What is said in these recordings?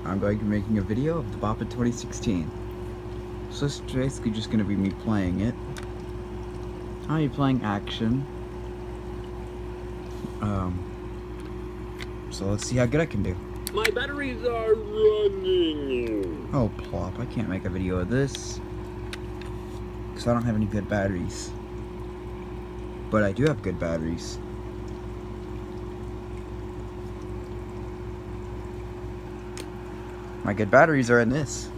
I'm going to be making a video of the Bop It 2016. So it's basically just going to be me playing it. I'll be playing action. So let's see how good I can do. My batteries are running. Oh plop, I can't make a video of this because I don't have any good batteries. But I do have good batteries. My good batteries are in this.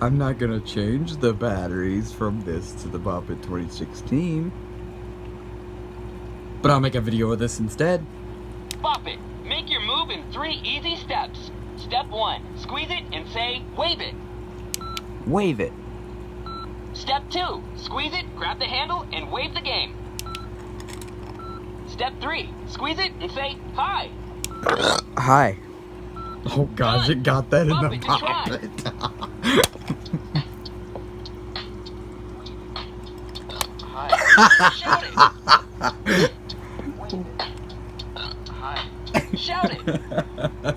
I'm not gonna change the batteries from this to the Bop It 2016. But I'll make a video of this instead. Bop it. Make your move in 3 easy steps. Step 1. Squeeze it and say, wave it. Wave it. Step 2. Squeeze it, grab the handle, and wave the game. Step 3. Squeeze it and say, hi. Hi. Oh gosh, Done. it got that in Bop the it to Bop try. It. Hi. Shout it. Hi. Shout it.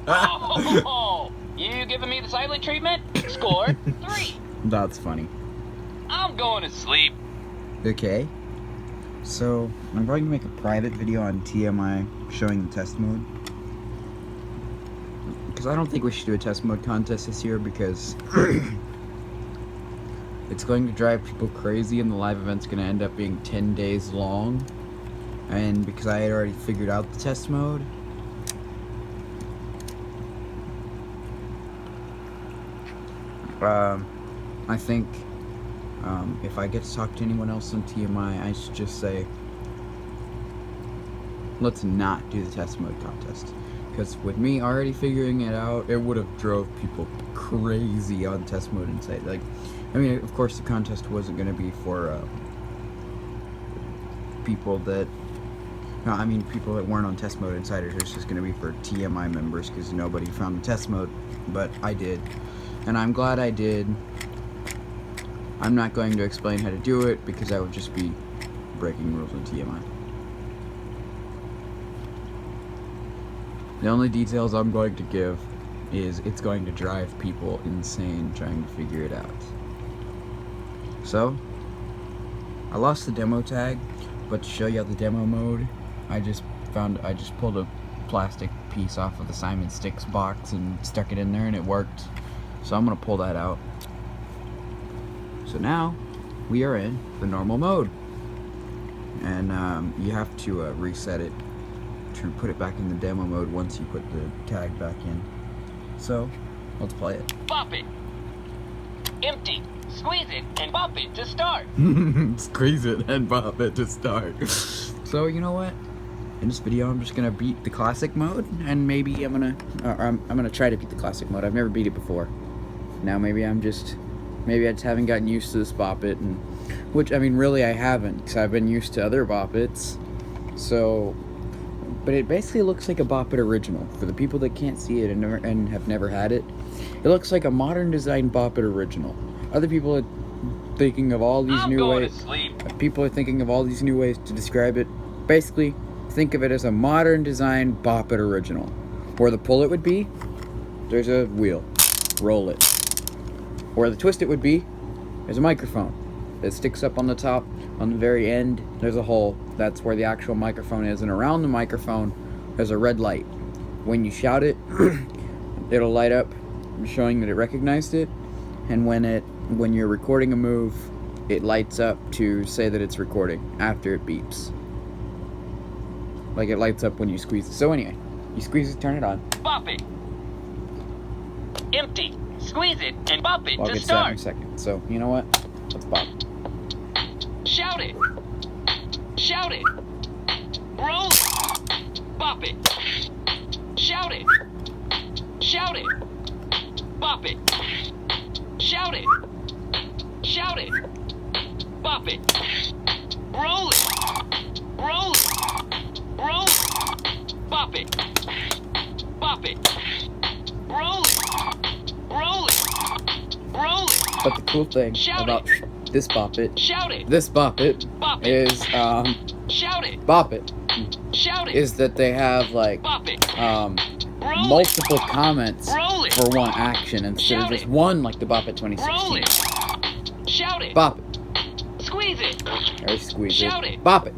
Oh, you giving me the silent treatment? Score 3. That's funny. I'm going to sleep. Okay. So, I'm going to make a private video on TMI showing the test mode. Because I don't think we should do a test mode contest this year because it's going to drive people crazy and the live event's going to end up being 10 days long. And because I had already figured out the test mode, I think if I get to talk to anyone else on TMI, I should just say, let's not do the test mode contest. Because with me already figuring it out, it would have drove people crazy on test mode inside. Like, I mean, of course the contest wasn't going to be for people that, no, I mean people that weren't on test mode insiders. It's just going to be for TMI members because nobody found the test mode, but I did. And I'm glad I did. I'm not going to explain how to do it because that would just be breaking rules on TMI. The only details I'm going to give is it's going to drive people insane trying to figure it out. So, I lost the demo tag, but to show you how the demo mode, I just pulled a plastic piece off of the Simon Sticks box and stuck it in there and it worked. So I'm gonna pull that out. So now we are in the normal mode, and you have to reset it to put it back in the demo mode once you put the tag back in. So let's play it. Bop it. Empty. Squeeze it and bop it to start. Squeeze it and bop it to start. So you know what? In this video, I'm just gonna beat the classic mode, and maybe I'm gonna try to beat the classic mode. I've never beat it before. Now maybe I just haven't gotten used to this Bop It, and which I mean really I haven't, because I've been used to other Bop Its. So, but it basically looks like a Bop It original. For the people that can't see it and have never had it, it looks like a modern design Bop It original. Other people are thinking of all these new ways. People are thinking of all these new ways to describe it. Basically, think of it as a modern design Bop It original. Where the pull it would be, there's a wheel. Roll it. Where the twist it would be, there's a microphone that sticks up on the top. On the very end, there's a hole. That's where the actual microphone is. And around the microphone, there's a red light. When you shout it, it'll light up, showing that it recognized it. And when you're recording a move, it lights up to say that it's recording after it beeps. Like it lights up when you squeeze it. So anyway, you squeeze it, turn it on. Bop it. Empty. Squeeze it and bop it I'll to get to that in a start. second. So, you know what? Let's bop. Shout it. Shout it. Roll it. Bop it. Shout it. Shout it. Bop it. Shout it. Shout it. Bop it. Roll it. Roll it. Roll it. Bop it. Bop it. Roll it. Roll it. Roll it. But the cool thing Shout about this Bop It, Shout it. this Bop It Bop it. is Shout it. Bop It Shout it. is that they have like Bop it. Roll multiple comments Roll it. for one action instead of Shout just it. one like the Bop It Roll 2016. it. Shout it. Bop it. Squeeze it. Or squeeze Shout it. it. Bop it.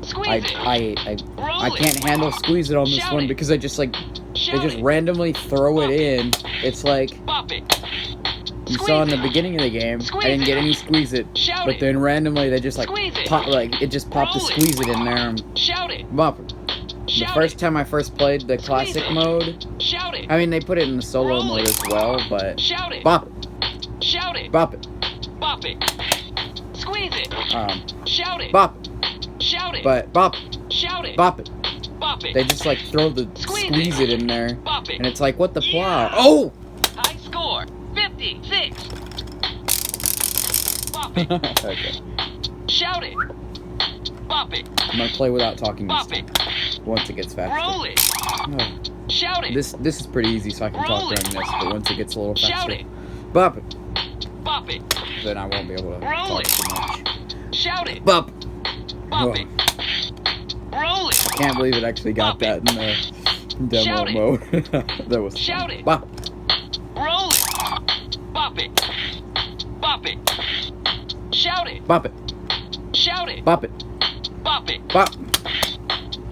Squeeze I it. Roll it. can't handle squeeze it on this Shout one it. because I just like Shout they just it. randomly throw it Bop it. in. It's like Bop it. you Squeeze saw in the it. beginning of the game. Squeeze I didn't get it. any squeeze it, Shout but it. then randomly they just like Squeeze it. pop like it just popped the Roll it. squeeze it in there. And Shout it. bop it. The Shout first it. time I first played the classic it. mode, Shout it. I mean they put it in the solo Roll mode it. as well, but Shout it. bop it, Shout it. bop it, Bop it. Squeeze it. Shout it. bop it, Shout it. but bop it, Shout it. bop it. Bop it. They just like throw the squeeze it in there, Bop it. and it's like what the Yeah. plow? Oh! High score. 56. Bop it. Okay, Shout it. Bop it. I'm gonna play without talking this Bop time, it. once it gets faster. Roll it. Oh. Shout it. This is pretty easy, so I can Roll talk it. during this. But once it gets a little Shout faster, it. bop it, Bop it. then I won't be able to Roll talk it. too much. Shout it. Bop. Bop Oh. it. Roll it. Can't believe it actually got Bop that it. in the Shout demo it. mode. That was Shout fun. it. Bop. Roll it. Bop it. Bop it. Shout it. Bop it. Shout it. Bop it. Bop it. Bop.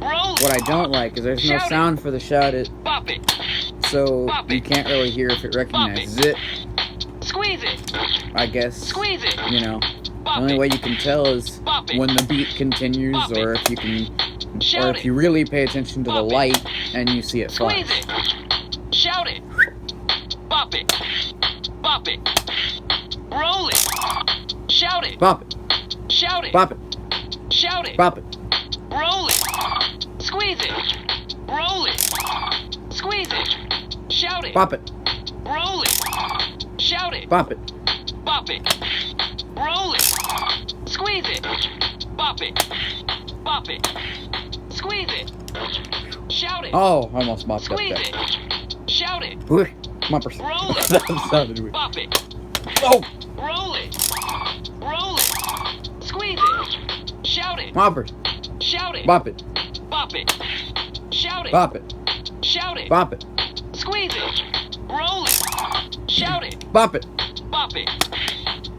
Roll it. What I don't like is there's no Shout it. sound for the shout it, Bop it. so Bop you it. can't really hear if it recognizes it. Squeeze it. I guess. Squeeze it. You know, the Bop only it. way you can tell is Bop it. when the beat continues, Bop or it. if you can, or Shout if it. you really pay attention to the Bop it. light and you see it Squeeze flash. it. Shout it. Bop it. Bop it. Roll it. Shout it. Bop it. Shout it. Bop it. Shout it. Bop it. Roll it. Squeeze it. Roll it. Squeeze it. Shout it. Bop it. Roll it. Shout it. Bop it. Bop it. Roll it. Squeeze it. Bop it. Bop it. Squeeze it. Shout it. Oh, almost mopped up Squeeze there. it. Shout it. Ooh, Muppers. Roll it. That sounded weird. Bop it. Oh, Roll it. Roll it. Squeeze it. Shout it. Muppers. Shout it. Bop it. Bop it. Shout it. Bop it. Shout it. Bop it. Squeeze it. Roll it. Shout it. Bop it. Bop it.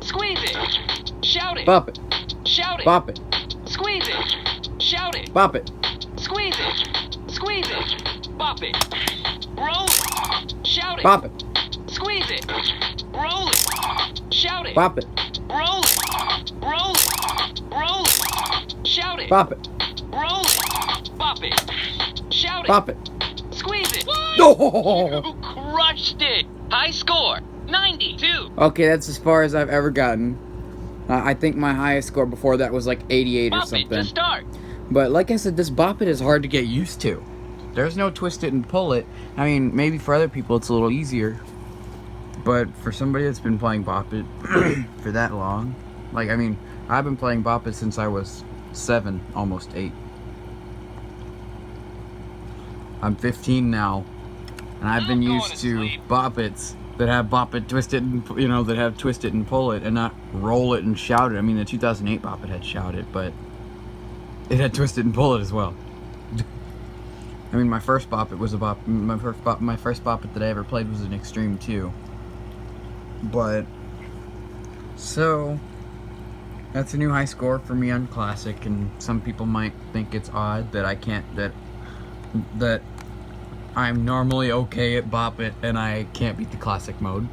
Squeeze it. Shout it. Bop it. Shout it. Bop it. Squeeze it. Shout it. Bop it. Squeeze it. Squeeze it. Bop it. Roll it. Shout it. Bop it. Squeeze it. Roll it. Shout it. Bop it. Roll it. Roll it. Roll it. Shout it. Bop it. Roll it. Bop it. Shout it. Bop it. Squeeze it. Oh. You crushed it. High score. 92. Okay, that's as far as I've ever gotten. I think my highest score before that was like 88 or Bop it to something. start. But like I said, this Bop It is hard to get used to. There's no twist it and pull it. I mean, maybe for other people it's a little easier. But for somebody that's been playing Bop It for that long, like, I mean, I've been playing Bop It since I was 7, almost 8. I'm 15 now, and I've been I'm going used to to sleep. Bop It's that have Bop It, twist it, and, you know, that have twist it and pull it, and not roll it and shout it. I mean, the 2008 Bop It had shout it, but it had twist it and pull it as well. I mean, my first Bop It was a Bop. My first Bop It that I ever played was an Extreme 2. But so that's a new high score for me on Classic, and some people might think it's odd that I can't that I'm normally okay at Bop It and I can't beat the Classic mode.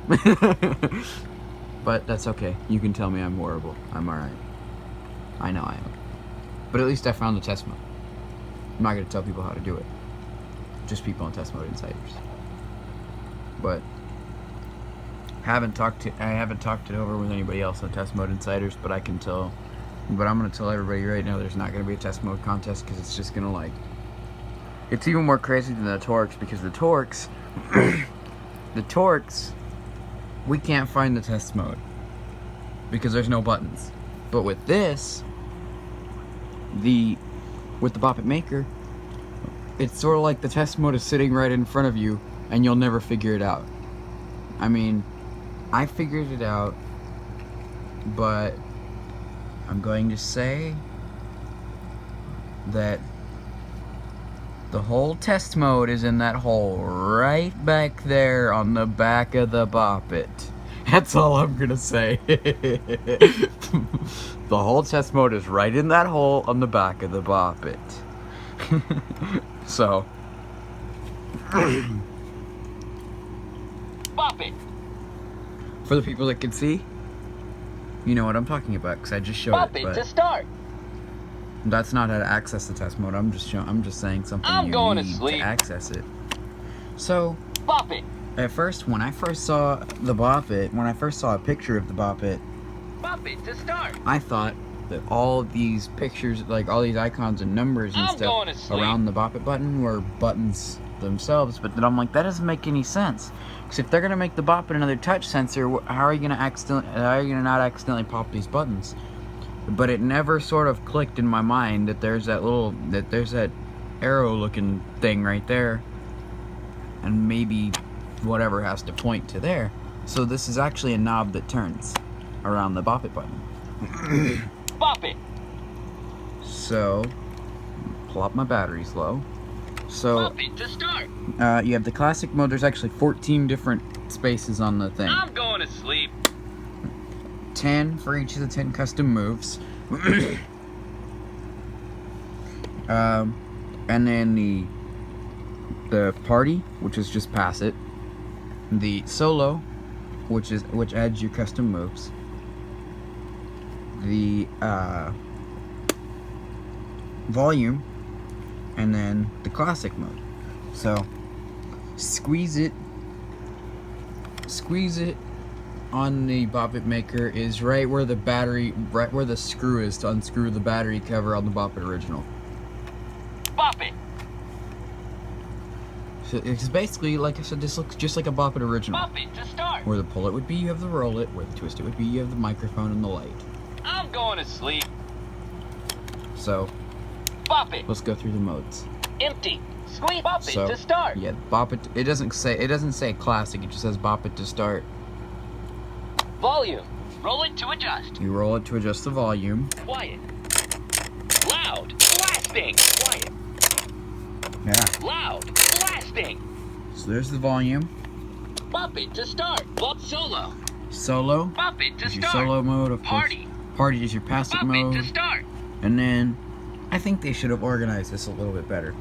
But that's okay. You can tell me I'm horrible. I'm alright. I know I am. But at least I found the test mode. I'm not gonna tell people how to do it. Just people on test mode insiders. But I haven't talked it over with anybody else on test mode insiders, but I can tell. But I'm gonna tell everybody right now there's not gonna be a test mode contest because it's just gonna like. It's even more crazy than the Torx because the Torx, we can't find the test mode because there's no buttons. But with this, with the Bop It Maker, it's sort of like the test mode is sitting right in front of you and you'll never figure it out. I mean, I figured it out, but I'm going to say that The whole test mode is in that hole right back there on the back of the Bop It. That's all I'm gonna say. The whole test mode is right in that hole on the back of the Bop It. So. Bop it. For the people that can see, you know what I'm talking about because I just showed Bop it. it But to start. that's not how to access the test mode. I'm just saying something I'm you going to need sleep. access it. So Bop it. at first, when I first saw the Bop It, when I first saw a picture of the Bop It, Bop it to start. I thought that all these pictures, like all these icons and numbers and I'm going to stuff sleep. around the Bop It button were buttons themselves. But then I'm like, that doesn't make any sense. Because if they're gonna make the Bop It another touch sensor, how are you gonna not accidentally pop these buttons? But it never sort of clicked in my mind that there's that arrow-looking thing right there, and maybe whatever has to point to there. So this is actually a knob that turns around the Bop It button. Bop it. So, plop my batteries low. So, Bop it to start. you have the classic mode. There's actually 14 different spaces on the thing. I'm going to sleep. 10 for each of the 10 custom moves. And then the party, which is just pass it. The solo, which adds your custom moves. The volume, and then the classic mode. So squeeze it on the Bop It Maker is right where the screw is to unscrew the battery cover on the Bop It original. Bop it. So it's basically, like I said, this looks just like a Bop It original. Bop it to start. Where the pull it would be, you have the roll it. Where the twist it would be, you have the microphone and the light. I'm going to sleep. So Bop it. let's go through the modes. Empty. Squeeze. Bop it So to start. yeah, Bop It. It doesn't say classic. It just says Bop It to start. Volume. Roll it to adjust. You roll it to adjust the volume. Quiet. Loud. Blasting. Quiet. Yeah. Loud. Blasting. So there's the volume. Bop it to start. Bop solo. Solo Bop it to is your start. solo mode, of course. Party. Party is your passive Bop it mode. to start. And then I think they should have organized this a little bit better.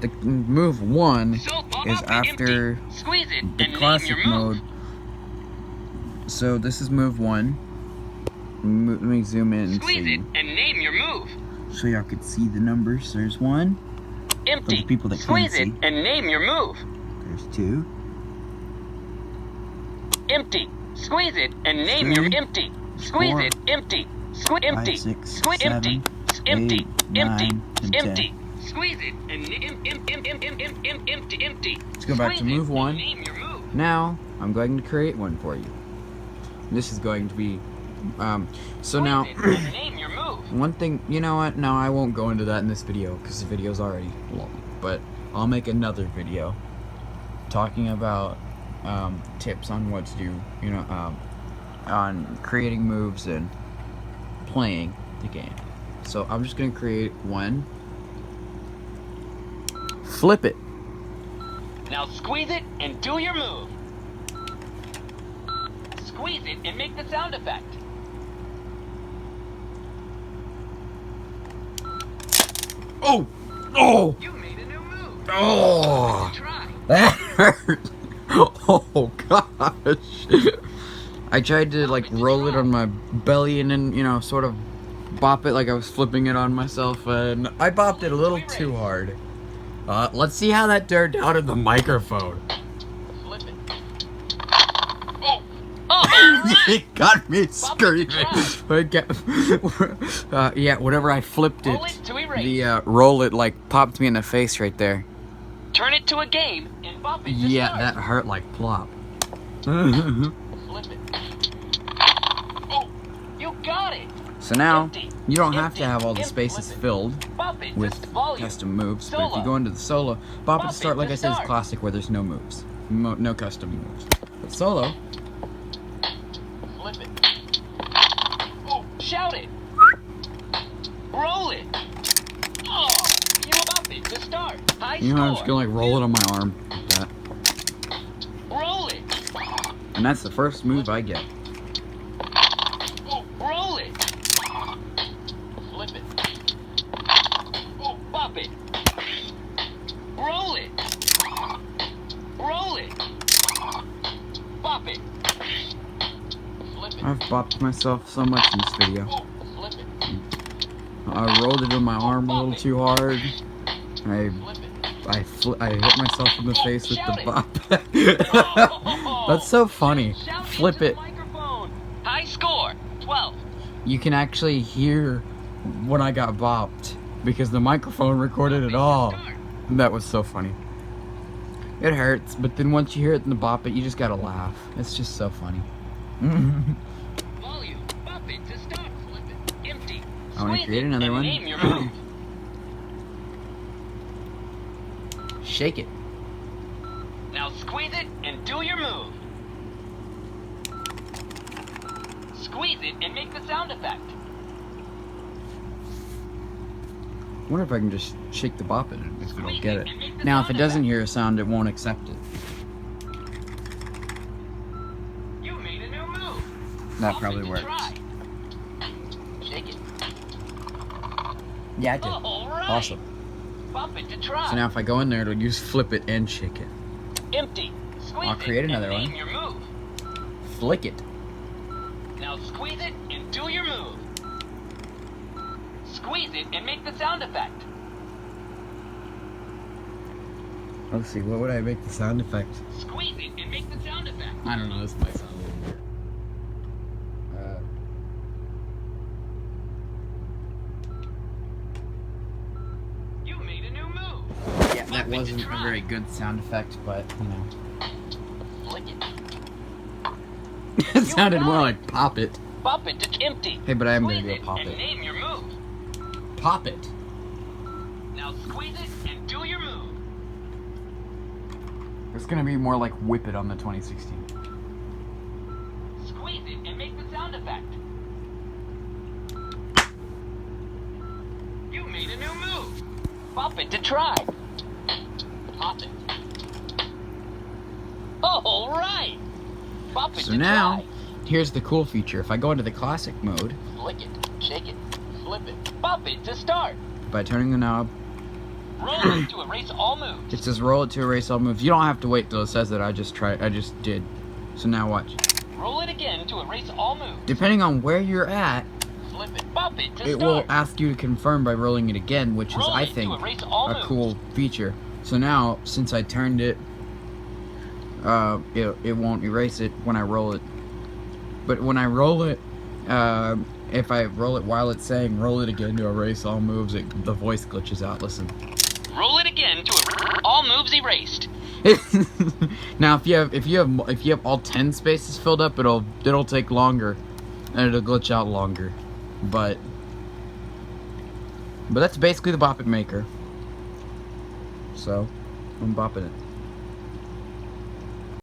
The move 1 So bop is it after empty. Squeeze it the and name classic your move. mode. So this is move 1. Let me zoom in and Squeeze see. it and name your move. So y'all could see the numbers. There's 1. Empty. Those people that Squeeze can't it see. and name your move. There's 2. Empty. Squeeze it and name your 3, empty. Squeeze 4, it. Empty. Empty. 5, 6, Squeeze 7, empty. Empty. 8, Empty. 9, and Empty. 10. Squeeze it and empty. Let's go back to Squeeze it move and 1. Name your move. Now I'm going to create one for you. This is going to be so now Squeeze it and name your move. one thing, you know what? No, I won't go into that in this video because the video's already long. But I'll make another video talking about tips on what to do, you know, on creating moves and playing the game. So I'm just gonna create one. Flip it. Now squeeze it and do your move. Squeeze it and make the sound effect. Oh! Oh! You made a new move. Oh! Try. That hurt! Oh gosh! I tried to like roll it on my belly and then, you know, sort of bop it like I was flipping it on myself, and I bopped it a little too hard. Let's see how that turned out in the microphone. Flip it. Oh! Oh! It got me screaming. Yeah, whenever I flipped it, Roll it to erase. the roll it like popped me in the face right there. Turn it to a game and bop it to Yeah, start. that hurt like plop. Flip it. Oh! You got it! So now, Empty. you don't have to Empty. have all the Empty. spaces Flip it. filled Bop it with just volume. custom moves, but if Solo. you go into the solo, Bop It Bop to start, it like to I said, is start. classic where there's no moves. No custom moves. But solo, Flip it. Oh! Shout it! Roll it! Oh! You about Bop it to start. High You know, I'm just score. gonna like roll it on my arm like that. Roll it. And that's the first move I get. Roll it. Flip it. Bop it. Roll it. Roll it. Bop it. Flip it. I've bopped myself so much in this video. Flip it. I rolled it in my arm a little too hard. Flip it. I hit myself in the face with the Shout it. bop. That's so funny. Shout Flip into it. the microphone. High score. 12. You can actually hear when I got bopped because the microphone recorded it all. And that was so funny. It hurts, but then once you hear it in the bop it, you just gotta laugh. It's just so funny. Volume. Bop it to start. Flip it. Empty. I wanna Squeeze create it another and one. Name your move. Shake it. Now squeeze it and do your move. Squeeze it and make the sound effect. I wonder if I can just shake the bop it and if it'll get it. Now, if it doesn't hear a sound, it won't accept it. You made a new move. That Bop probably it to works. try. Shake it. Yeah, it did. All right. Awesome. Bop it to try. So now if I go in there, it'll use flip it and shake it. Empty. Squeeze I'll create it another and one. name your move. Flick it. Now squeeze it and do your move. Squeeze it and make the sound effect. Let's see, what would I make the sound effect? Squeeze it and make the sound effect. I don't know, this might sound a little weird. You made a new move. Yeah, that wasn't a very good sound effect, but, you know. Flick it. It sounded more like pop it. Bop it to empty. Hey, but I am gonna Squeeze do a pop and it. name your move. Pop it. Now squeeze it and do your move. It's gonna be more like whip it on the 2016. Squeeze it and make the sound effect. You made a new move. Bop it to try. Pop it. All right. Bop it So to now, try. here's the cool feature. If I go into the classic mode, Flick it, shake it, flip it. Bop it to start. by turning the knob, Roll it to erase all moves. it says roll it to erase all moves. You don't have to wait till it says it. I just did. So now watch. Roll it again to erase all moves. Depending on where you're at, Flip it, bop it to it start. will ask you to confirm by rolling it again, which is, Roll I it to think, erase all a moves. cool feature. So now, since I turned it, it won't erase it when I roll it. But when I roll it, if I roll it while it's saying roll it again to erase all moves, the voice glitches out. Listen. Roll it again to erase all moves erased. Now, if you have all 10 spaces filled up, it'll take longer, and it'll glitch out longer. But that's basically the Bop It Maker. So, I'm bopping it.